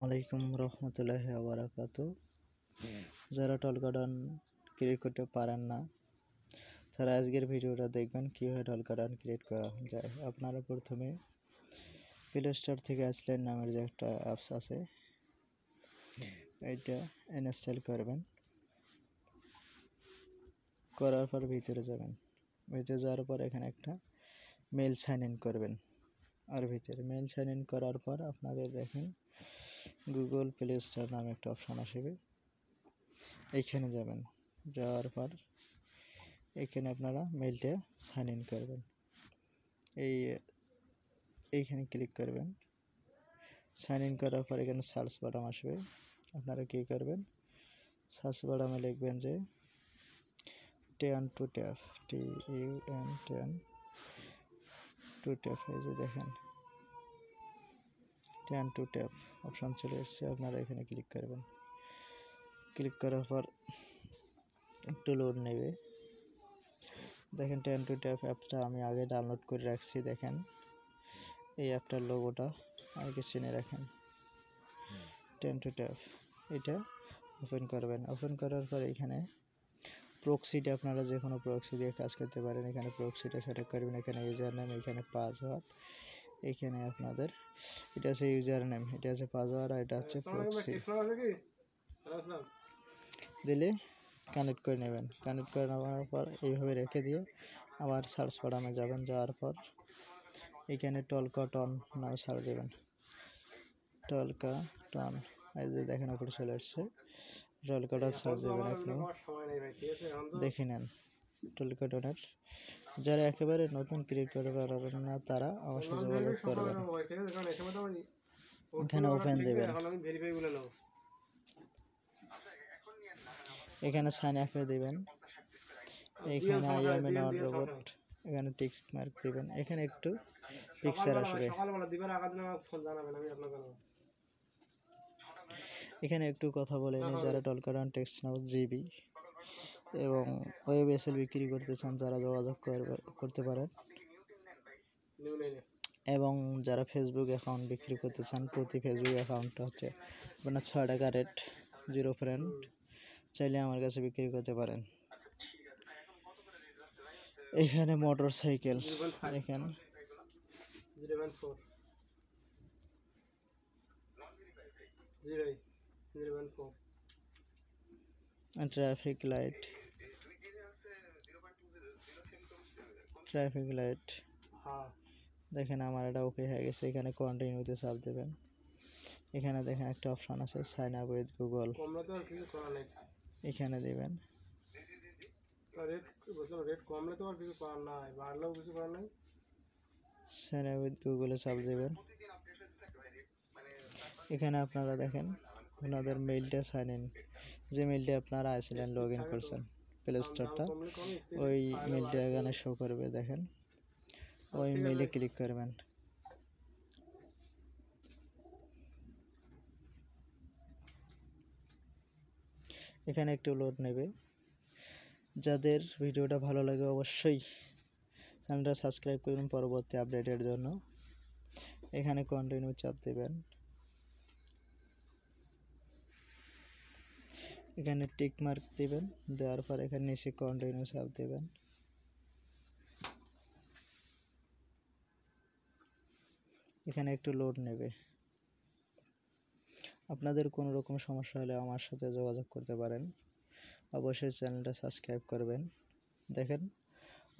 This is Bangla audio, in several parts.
আলাইকুম রহমতুল্লাহি ওয়া বারাকাতুহু। যারা টলকাডন ক্রিয়েট করতে পারেন না তারা আজকের ভিডিওটা দেখবেন কীভাবে টলকাডন ক্রিয়েট করা যায়। আপনারা প্রথমে প্লে স্টোর থেকে আইসল্যান্ড নামের যে একটা অ্যাপস আছে এইটা ইনস্টল করবেন। করার পর ভিতরে যাবেন, ভিতরে যাওয়ার পর এখানে একটা মেল সাইন ইন করবেন। আর ভিতরে মেল সাইন ইন করার পর আপনাদের দেখেন গুগল প্লে স্টোর নামে একটা অপশান আসবে, এইখানে যাবেন। যাওয়ার পর এখানে আপনারা মেলটা সাইন ইন করবেন, এইখানে ক্লিক করবেন। সাইন ইন করার পর এখানে সার্চ বাটন আসবে, আপনারা কী করবেন সার্চ বাটনে লিখবেন যে TUN to tap, TUN to tap। এই যে দেখেন TUN to tap অপশান চলে এসছে, আপনারা এখানে ক্লিক করবেন। ক্লিক করার পর একটু লোড নেবে। দেখেন TUN to tap অ্যাপটা আমি আগে ডাউনলোড করে রাখছি। দেখেন এই অ্যাপটার লোগোটা আগে চিনে রাখেন। TUN to tap এটা ওপেন করবেন। ওপেন করার পর এখানে প্রক্সিটা আপনারা যে কোনো প্রক্সি দিয়ে কাজ করতে পারেন। এখানে প্রক্সিটা সিলেক্ট করবেন, এখানে ইউজার নেম, এখানে পাসওয়ার্ড, এখানে আপনাদের এটা আছে ইউজার নেম, এটা আছে পাসওয়ার্ড, আর এটা হচ্ছে প্রক্সি দিলে কানেক্ট করে নেবেন। কানেক্ট করে নেওয়ার পর এইভাবে রেখে দিয়ে আবার সার্চ বাটনে যাবেন। যাওয়ার পর এখানে টলকাডন নামে সার্চ দেবেন। টলকাডন এই যে দেখেন উপরে চলে আসছে, টলকাডন সার্চ দেবেন। আপনি দেখে নেন টলকাডনের। যারা একেবারে নতুন ক্রিয়েট করতে পারবেন না তারা আমার সাথে যোগাযোগ করবেন। এখানে ওপেন দেবেন, এখানে সাইন আপে দেবেন, এখানে আই এম নট রোবট, এখানে টিক মার্ক দেবেন। এখানে একটু পিকচার আসবে, এখানে একটু কথা বলে নিই। যারা টলকাডন টেক্সট নাও জিবি এবং ওয়েব এসএল বিক্রি করতে চান যারা যোগাযোগ করতে পারেন, এবং যারা ফেসবুক অ্যাকাউন্ট বিক্রি করতে চান প্রতি ফেসবুক অ্যাকাউন্টটা হচ্ছে আপনার 6 টাকা রেট, 0 ফ্রেন্ড, চাইলে আমার কাছে বিক্রি করতে পারেন। এখানে মোটর সাইকেল দেখেন, ট্রাফিক লাইট, দেখেন আমার এটা ওকে হয়ে গেছে। এখানে কন্টিনিউতে চাপ দেবেন। এখানে দেখেন একটা অপশান আছে সাইন আপ উইথ গুগল, এখানে দেবেন। সাইন আপ উইথ গুগলে চাপ দেবেন। এখানে আপনারা দেখেন ওনাদের মেইলটা সাইন ইন, যে মেইলটা আপনারা আইসল্যান্ড লগ ইন করছেন প্লে স্টোরটা, ওই মেইলটা এখানে শো করবে। দেখেন ওই মেইলে ক্লিক করবেন। এখানে একটু লোড নেবে। যাদের ভিডিওটা ভালো লাগে অবশ্যই চ্যানেলটা সাবস্ক্রাইব করুন পরবর্তী আপডেটের জন্য। এখানে কন্টিনিউ চাপ দেবেন, এখানে টিক মার্ক দেবেন। দেওয়ার পর এখানে নিচে কন্টিনিউ চাপ দেবেন। এখানে একটু লোড নেবে। আপনাদের কোনো রকম সমস্যা হলে আমার সাথে যোগাযোগ করতে পারেন। অবশ্যই চ্যানেলটা সাবস্ক্রাইব করবেন। দেখেন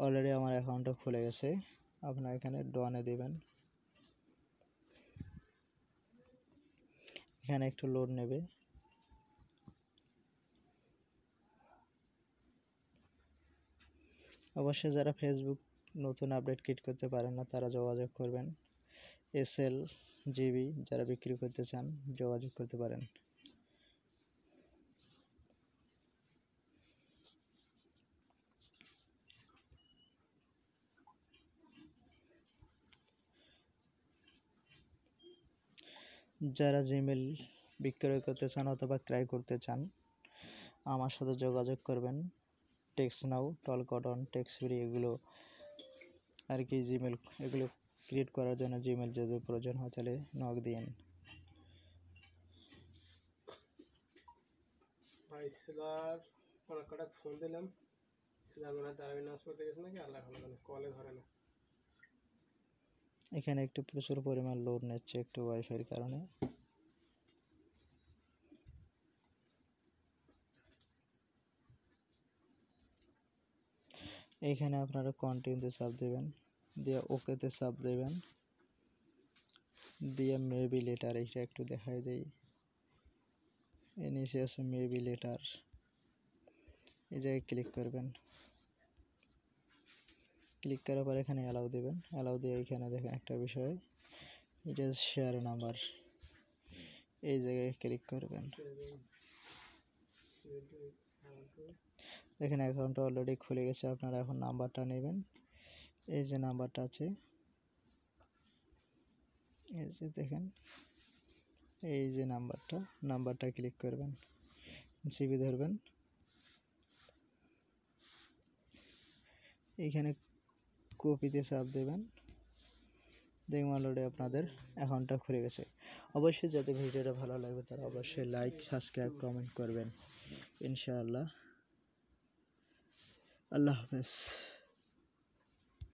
অলরেডি আমার অ্যাকাউন্টটা খুলে গেছে। আপনারা এখানে ডনে দেবেন। এখানে একটু লোড নেবে। অবশ্যই যারা ফেসবুক নতুন আপডেট ক্রিয়েট করতে পারেন না তারা যোগাযোগ করবেন। এসএল জিবি যারা বিক্রি করতে চান যোগাযোগ করতে পারেন। যারা জিমেল বিক্রয় করতে চান অথবা ক্রয় করতে চান আমার সাথে যোগাযোগ করবেন। টেক্সট নাও, টলকাডন, টেক্সট ফ্রি এগুলো আর কি জিমেল এগুলো ক্রিয়েট করার জন্য জিমেল যদি প্রয়োজন হয় তাহলে নক দিন। ইসলার অনেক কটা ফোন দিলাম, ইসলার মনে হয় তারাবি নামাজ পড়তে গেছে নাকি আল্লাহ ভালো জানে, কলে ধরে না। এখানে একটু প্রচুর পরিমাণ লোড নিচ্ছে একটু ওয়াইফাইয়ের কারণে। এইখানে আপনারা কন্টিনিউতে চাপ দেবেন, দিয়ে ওকেতে চাপ দেবেন, দিয়ে মেবি লেটার এইটা একটু দেখাই দেই। এর নিচে আছে মেবি লেটার, এই জায়গায় ক্লিক করবেন। ক্লিক করার পর এখানে অ্যালাউ দেবেন, অ্যালাউ দিয়ে এখানে দেখেন একটা বিষয়, এটা শেয়ার নাম্বার, এই জায়গায় ক্লিক করবেন। দেখেন অ্যাকাউন্টটা অলরেডি খুলে গেছে। আপনারা এখন নাম্বারটা নেবেন, এই যে নাম্বারটা আছে, এই যে দেখেন এই যে নাম্বারটা ক্লিক করবেন, জিবি ধরবেন, এইখানে কপিতে চাপ দেবেন। দেখুন অলরেডি আপনাদের অ্যাকাউন্টটা খুলে গেছে। অবশ্যই যাদের ভিডিওটা ভালো লাগবে তারা অবশ্যই লাইক, সাবস্ক্রাইব, কমেন্ট করবেন ইনশাআল্লাহ। আল্লাহ হাফেজ।